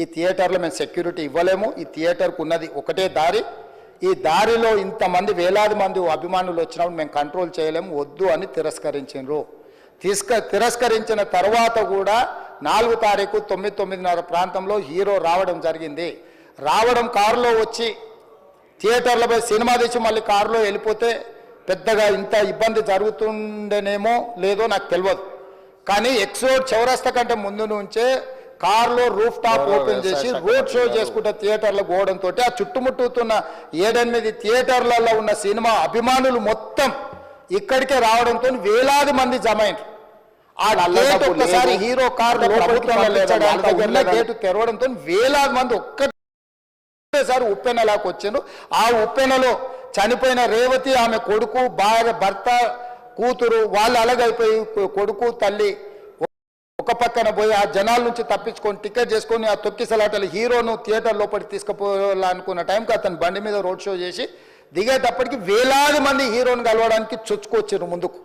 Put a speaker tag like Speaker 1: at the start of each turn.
Speaker 1: ఈ థియేటర్లో మేము సెక్యూరిటీ ఇవ్వలేము, ఈ థియేటర్కు ఉన్నది ఒకటే దారి, ఈ దారిలో ఇంతమంది వేలాది మంది అభిమానులు వచ్చినప్పుడు మేము కంట్రోల్ చేయలేము, వద్దు అని తిరస్కరించారు. తిరస్కరించిన తర్వాత కూడా 4 తారీఖు 9:30 ప్రాంతంలో హీరో రావడం జరిగింది. రావడం కారులో వచ్చి థియేటర్లపై సినిమా తీసి మళ్ళీ కారులో వెళ్ళిపోతే పెద్దగా ఇంత ఇబ్బంది జరుగుతుండేనేమో లేదో నాకు తెలియదు. కానీ ఎక్స్రోడ్ చౌరస్తా కంటే ముందు నుంచే కారులో రూఫ్ టాప్ ఓపెన్ చేసి రోడ్ షో చేసుకుంటే థియేటర్లకు పోవడంతో ఆ చుట్టుముట్టుతున్న 7-8 థియేటర్లలో ఉన్న సినిమా అభిమానులు మొత్తం ఇక్కడికే రావడంతో వేలాది మంది జమైండ్రు. ఆ గేట్ ఒక్కసారి హీరో కారు గేటు తెరవడంతో వేలాది మంది ఒక్కసారి ఉప్పెనలాకి వచ్చారు. ఆ ఉప్పెనలో చనిపోయిన రేవతి, ఆమె కొడుకు, భార్య, భర్త, కూతురు వాళ్ళు అలాగైపోయి కొడుకు తల్లి ఒక పక్కన పోయి ఆ జనాల నుంచి తప్పించుకొని టికెట్ చేసుకొని ఆ తొక్కిసలాటలు హీరోను థియేటర్ లోపలికి తీసుకుపోవాలనుకున్న టైంకి అతను బండి మీద రోడ్ షో చేసి దిగేటప్పటికి వేలాది మంది హీరోను కలవడానికి చొచ్చుకొచ్చారు ముందుకు.